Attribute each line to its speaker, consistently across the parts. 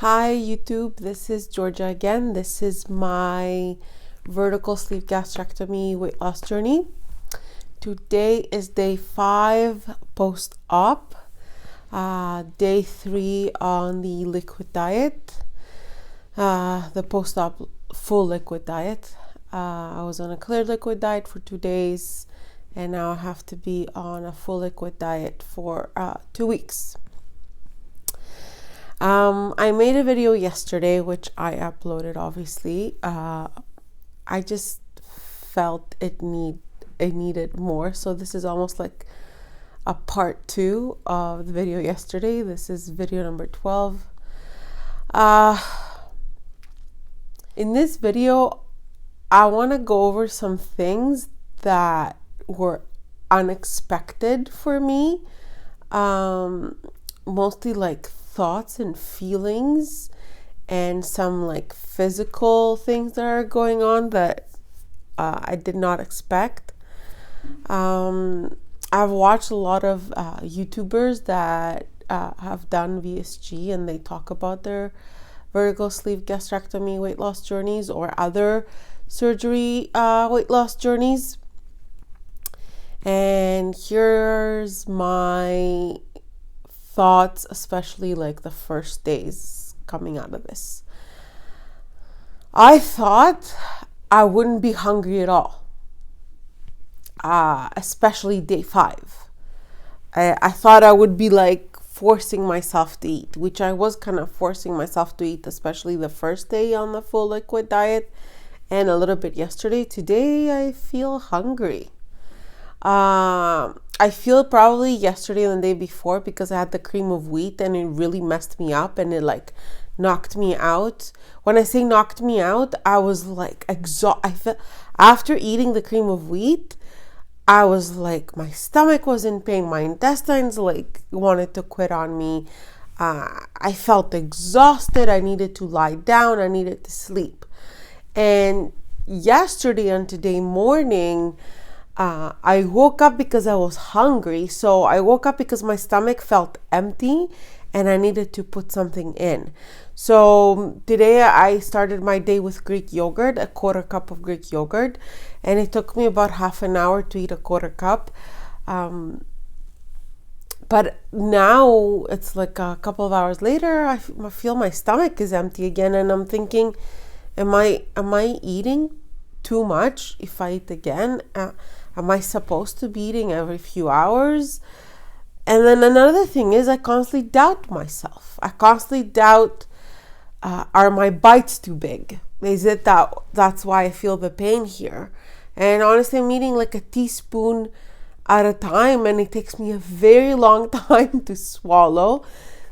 Speaker 1: Hi YouTube, this is Georgia again. This is my vertical sleeve gastrectomy weight loss journey. Today is day 5 post-op, day 3 on the liquid diet, the post-op full liquid diet. I was on a clear liquid diet for 2 days and now I have to be on a full liquid diet for 2 weeks. I made a video yesterday, which I uploaded, obviously. I just felt it needed more. So this is almost like a part 2 of the video yesterday. This is video number 12. In this video, I want to go over some things that were unexpected for me. Mostly like thoughts and feelings and some like physical things that are going on that I did not expect. I've watched a lot of YouTubers that have done VSG and they talk about their vertical sleeve gastrectomy weight loss journeys or other surgery weight loss journeys. And here's my thoughts, especially like the first days coming out of this. I thought I wouldn't be hungry at all, especially day 5. I thought I would be like forcing myself to eat, which I was kind of forcing myself to eat, especially the first day on the full liquid diet and a little bit yesterday. Today I feel hungry. I feel probably yesterday and the day before because I had the cream of wheat and it really messed me up and it like knocked me out. When I say knocked me out, I was like exhausted. After eating the cream of wheat, I was like, my stomach was in pain. My intestines like wanted to quit on me. I felt exhausted. I needed to lie down. I needed to sleep. And yesterday and today morning, I woke up because I was hungry. So I woke up because my stomach felt empty and I needed to put something in. So today I started my day with Greek yogurt, a 1/4 cup of Greek yogurt. And it took me about half an hour to eat a 1/4 cup. But now it's like a couple of hours later, I feel my stomach is empty again. And I'm thinking, am I eating too much if I eat again? Am I supposed to be eating every few hours? And then another thing is I constantly doubt myself. I constantly doubt, are my bites too big? Is it that's why I feel the pain here? And honestly, I'm eating like a teaspoon at a time and it takes me a very long time to swallow.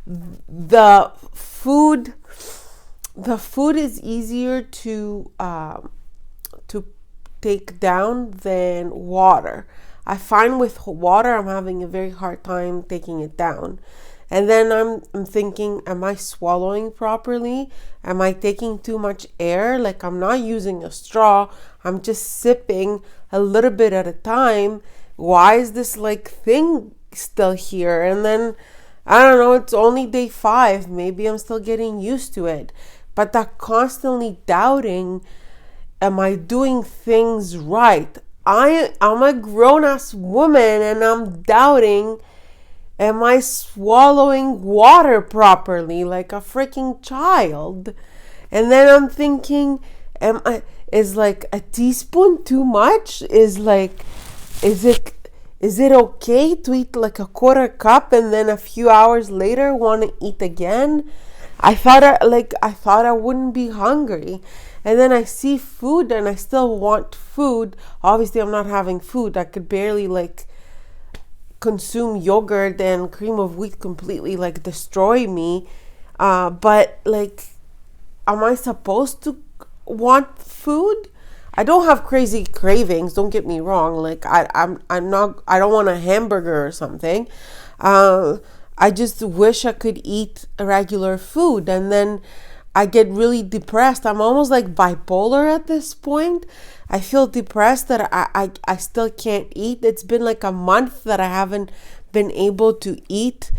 Speaker 1: The food is easier to take down than water. I find with water I'm having a very hard time taking it down. And then I'm thinking, am I swallowing properly? Am I taking too much air? Like I'm not using a straw. I'm just sipping a little bit at a time. Why is this like thing still here? And then I don't know, it's only day 5. Maybe I'm still getting used to it. But that constantly doubting, am I doing things right? I'm a grown-ass woman and I'm doubting, am I swallowing water properly like a freaking child? And then I'm thinking, is like a teaspoon too much? Is it okay to eat like a 1/4 cup and then a few hours later want to eat again? I thought I wouldn't be hungry. And then I see food and I still want food. Obviously, I'm not having food. I could barely like consume yogurt and cream of wheat completely like destroy me. But like, am I supposed to want food? I don't have crazy cravings. Don't get me wrong. Like I'm not. I don't want a hamburger or something. I just wish I could eat regular food, and then I get really depressed. I'm almost like bipolar at this point. I feel depressed that I still can't eat. It's been like a month that I haven't been able to eat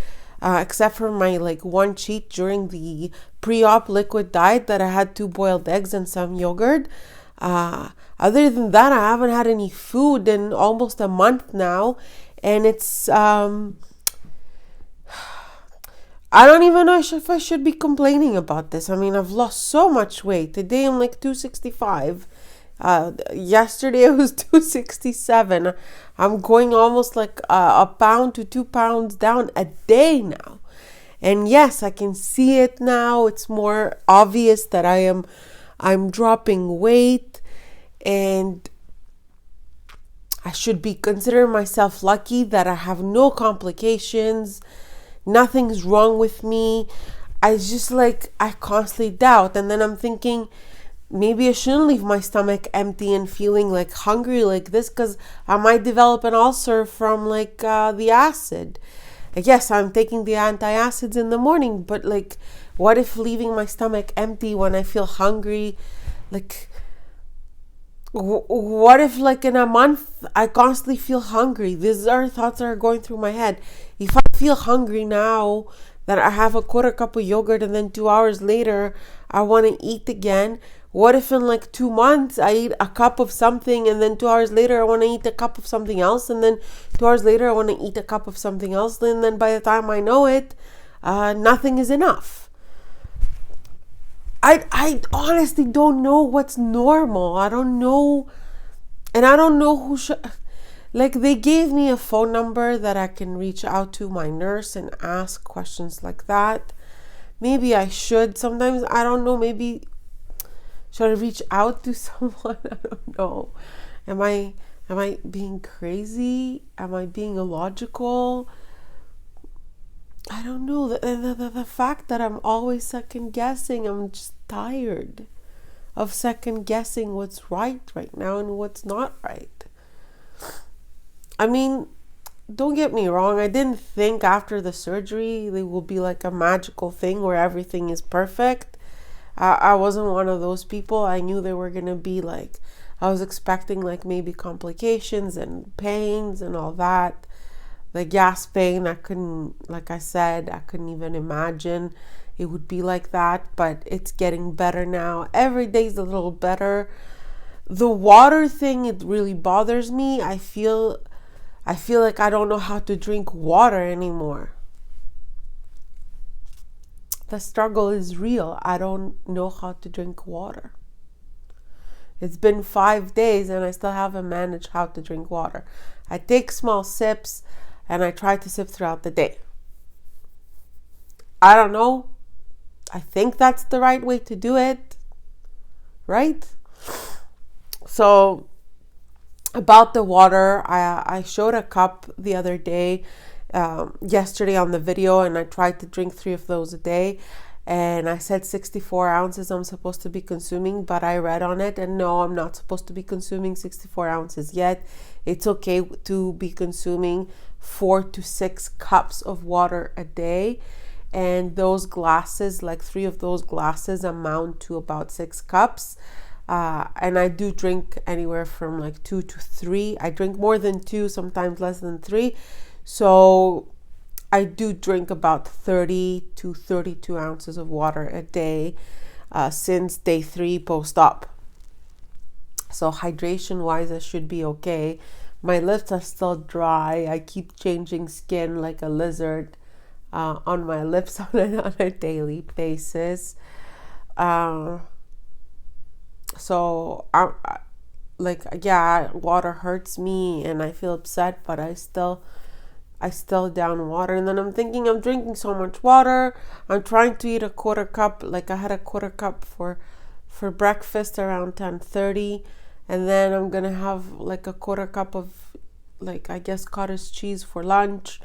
Speaker 1: except for my like one cheat during the pre-op liquid diet that I had 2 boiled eggs and some yogurt. Other than that, I haven't had any food in almost a month now, and it's I don't even know if I should be complaining about this. I mean, I've lost so much weight. Today I'm like 265. Yesterday it was 267. I'm going almost like a pound to 2 pounds down a day now. And yes, I can see it now. It's more obvious that I'm dropping weight, and I should be considering myself lucky that I have no complications. Nothing's wrong with me. I constantly doubt. And then I'm thinking, maybe I shouldn't leave my stomach empty and feeling like hungry like this, because I might develop an ulcer from like the acid. Yes, I'm taking the antacids in the morning, but like, what if leaving my stomach empty when I feel hungry? Like, what if like in a month I constantly feel hungry? These are thoughts that are going through my head. If I feel hungry now, that I have a quarter cup of yogurt and then 2 hours later I want to eat again. What if in like 2 months I eat a cup of something and then 2 hours later I want to eat a cup of something else, and then 2 hours later I want to eat a cup of something else, and then by the time I know it, nothing is enough. I honestly don't know what's normal. I don't know. And I don't know who should. Like, they gave me a phone number that I can reach out to my nurse and ask questions like that. Maybe I should. Sometimes, I don't know. Maybe should I reach out to someone? I don't know. Am I being crazy? Am I being illogical? I don't know. The fact that I'm always second guessing, I'm just tired of second guessing what's right now and what's not right. I mean, don't get me wrong. I didn't think after the surgery it will be like a magical thing where everything is perfect. I wasn't one of those people. I knew there were going to be like, I was expecting like maybe complications and pains and all that. The gas pain, like I said, I couldn't even imagine it would be like that, but it's getting better now. Every day's a little better. The water thing, it really bothers me. I feel like I don't know how to drink water anymore. The struggle is real. I don't know how to drink water. It's been 5 days and I still haven't managed how to drink water. I take small sips and I try to sip throughout the day. I don't know. I think that's the right way to do it. Right? So, about the water, I showed a cup the other day, yesterday on the video, and I tried to drink 3 of those a day. And I said 64 ounces I'm supposed to be consuming, but I read on it, and no, I'm not supposed to be consuming 64 ounces yet. It's okay to be consuming 4 to 6 cups of water a day. And those glasses, like 3 of those glasses, amount to about 6 cups. And I do drink anywhere from like 2 to 3. I drink more than 2, sometimes less than 3. So I do drink about 30 to 32 ounces of water a day since day 3 post-op. So hydration wise, I should be okay. My lips are still dry. I keep changing skin like a lizard on my lips on a daily basis. So water hurts me and I feel upset, but I still down water. And then I'm thinking, I'm drinking so much water. I'm trying to eat a quarter cup. Like, I had a quarter cup for breakfast around 10:30, and then I'm gonna have like a quarter cup of, like, I guess cottage cheese for lunch,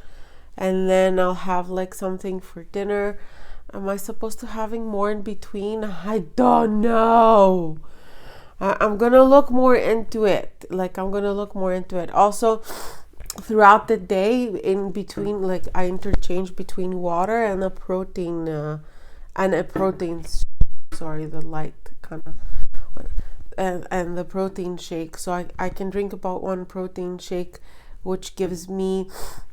Speaker 1: and then I'll have like something for dinner. Am I supposed to having more in between? I don't know. I'm gonna look more into it. Also, throughout the day, in between, like, I interchange between water and a protein sorry, the light kind of, and the protein shake. So I can drink about 1 protein shake which gives me,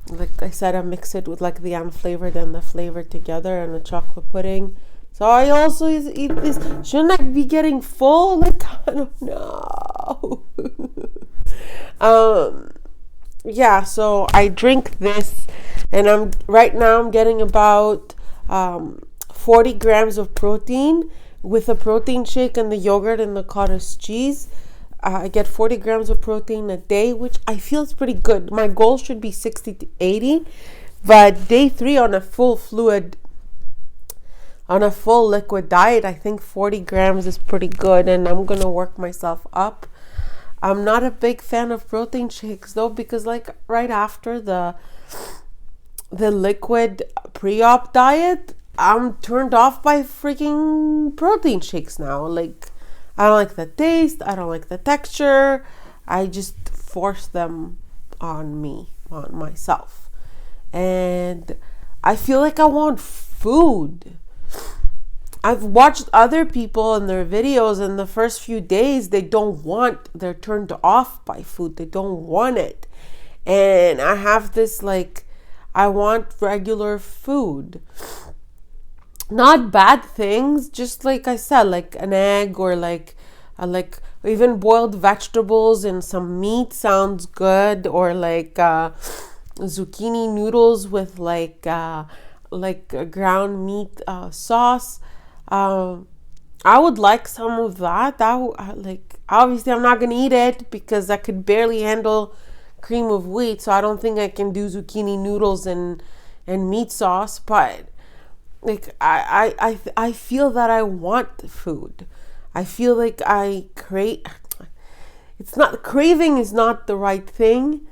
Speaker 1: like I said, I mix it with like the unflavored and the flavored together and the chocolate pudding. So I also eat this. Shouldn't I be getting full? Like, I don't know. Yeah, so I drink this, and right now I'm getting about 40 grams of protein with a protein shake and the yogurt and the cottage cheese. I get 40 grams of protein a day, which I feel is pretty good. My goal should be 60 to 80, but day 3 on a full liquid diet, I think 40 grams is pretty good, and I'm gonna work myself up. I'm not a big fan of protein shakes though, because like right after the liquid pre-op diet, I'm turned off by freaking protein shakes now. Like, I don't like the taste, I don't like the texture. I just force them on myself. And I feel like I want food. I've watched other people in their videos, in the first few days, they're turned off by food. They don't want it. And I have this, like, I want regular food. Not bad things, just like I said, like an egg or like even boiled vegetables and some meat sounds good, or like zucchini noodles with like a ground meat sauce. I would like some of that. Obviously I'm not gonna eat it because I could barely handle cream of wheat, so I don't think I can do zucchini noodles and meat sauce. But like I feel that I want food. I feel like craving is not the right thing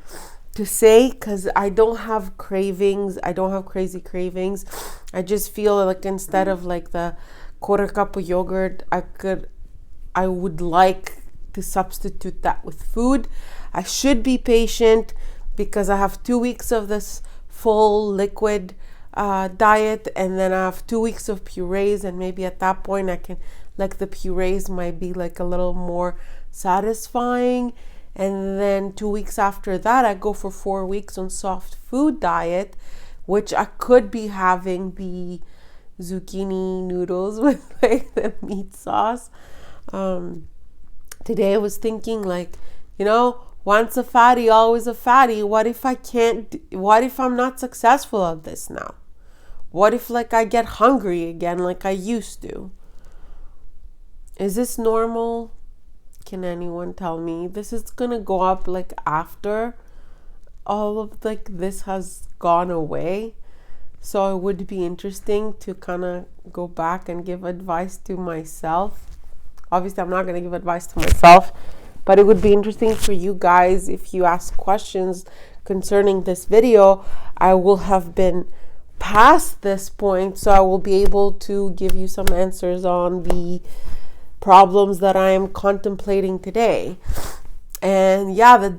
Speaker 1: to say, because I don't have cravings. I don't have crazy cravings. I just feel like instead of like the quarter cup of yogurt, I would like to substitute that with food. I should be patient because I have 2 weeks of this full liquid diet, and then I have 2 weeks of purees, and maybe at that point I can, like, the purees might be like a little more satisfying. And then 2 weeks after that, I go for 4 weeks on soft food diet, which I could be having the zucchini noodles with like the meat sauce. Today I was thinking, like, once a fatty, always a fatty. What if I'm not successful at this now? What if like I get hungry again like I used to? Is this normal? Can anyone tell me? This is gonna go up like after all of like this has gone away. So it would be interesting to kind of go back and give advice to myself. Obviously, I'm not going to give advice to myself, but it would be interesting for you guys if you ask questions concerning this video. I will have been past this point, so I will be able to give you some answers on the problems that I am contemplating today. And yeah,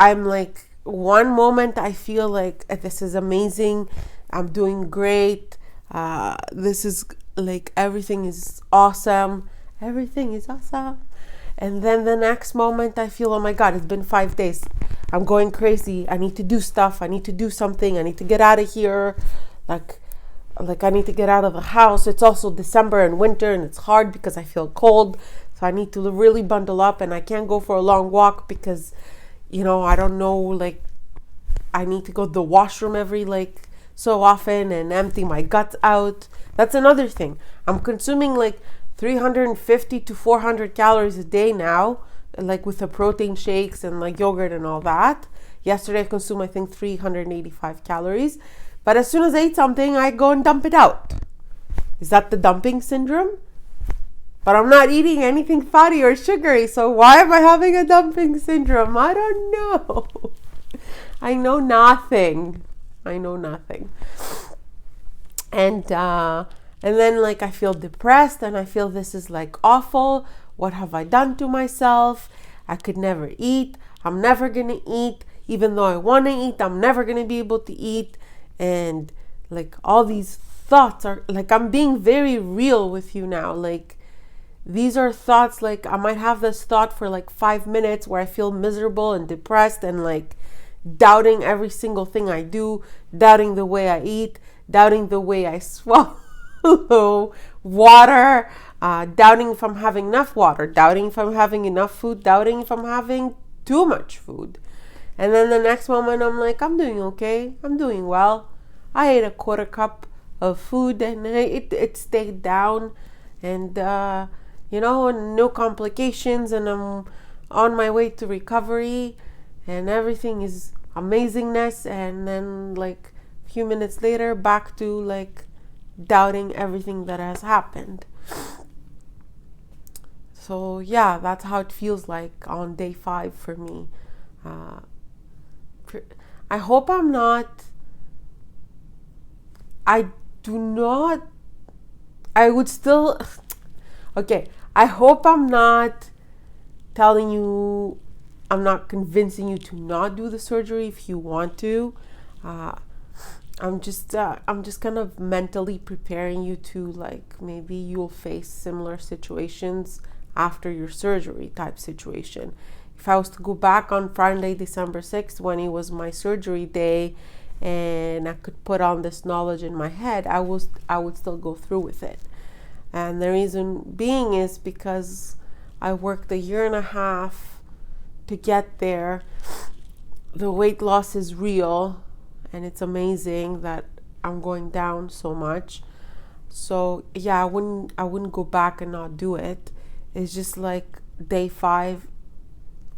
Speaker 1: I'm like, one moment I feel like this is amazing, I'm doing great, this is like, everything is awesome, and then the next moment I feel, oh my god, it's been 5 days, I'm going crazy, I need to do stuff, I need to do something, I need to get out of here, like I need to get out of the house. It's also December and winter, and it's hard because I feel cold, so I need to really bundle up, and I can't go for a long walk because I don't know, like, I need to go to the washroom every like so often and empty my guts out. That's another thing. I'm consuming like 350 to 400 calories a day now, like with the protein shakes and like yogurt and all that. Yesterday I consumed, I think, 385 calories. But as soon as I eat something, I go and dump it out. Is that the dumping syndrome? But I'm not eating anything fatty or sugary, so why am I having a dumping syndrome? I don't know. I know nothing. And then like I feel depressed, and I feel this is like awful. What have I done to myself? I could never eat. I'm never gonna eat. Even though I want to eat, I'm never gonna be able to eat. And like all these thoughts are like, I'm being very real with you now. Like, these are thoughts, like I might have this thought for like 5 minutes where I feel miserable and depressed and like doubting every single thing I do, doubting the way I eat, doubting the way I swallow water, doubting if I'm having enough water, doubting if I'm having enough food, doubting if I'm having too much food. And then the next moment I'm like, I'm doing okay, I'm doing well. I ate a quarter cup of food and it stayed down, and no complications, and I'm on my way to recovery, and everything is amazingness. And then like a few minutes later, back to like doubting everything that has happened. So yeah, that's how it feels like on day 5 for me. I hope I'm not, I do not, I would still, okay, I hope I'm not telling you, I'm not convincing you to not do the surgery if you want to. I'm just kind of mentally preparing you to, like, maybe you'll face similar situations after your surgery type situation. If I was to go back on Friday, December 6th, when it was my surgery day, and I could put on this knowledge in my head, I would still go through with it. And the reason being is because I worked a year and a half to get there. The weight loss is real, and it's amazing that I'm going down so much. So yeah, I wouldn't go back and not do it. It's just like day 5,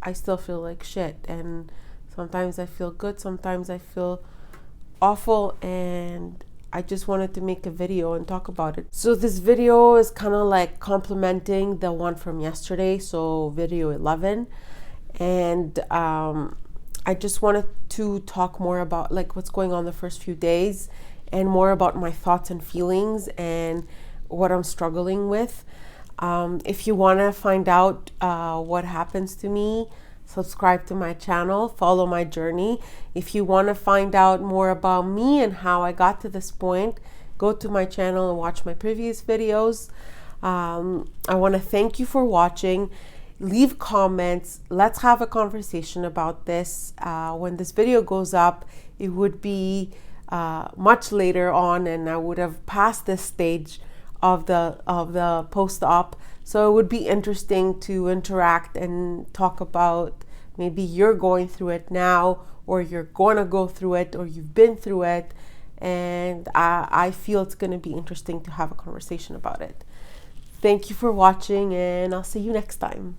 Speaker 1: I still feel like shit, and sometimes I feel good, sometimes I feel awful, and I just wanted to make a video and talk about it. So this video is kind of like complementing the one from yesterday, so video 11. And I just wanted to talk more about like what's going on the first few days, and more about my thoughts and feelings and what I'm struggling with. If you want to find out what happens to me, subscribe to my channel, follow my journey. If you want to find out more about me and how I got to this point, go to my channel and watch my previous videos. I want to thank you for watching. Leave comments. Let's have a conversation about this. When this video goes up, it would be much later on, and I would have passed this stage of the post-op. So it would be interesting to interact and talk about, maybe you're going through it now, or you're going to go through it, or you've been through it. And I feel it's going to be interesting to have a conversation about it. Thank you for watching, and I'll see you next time.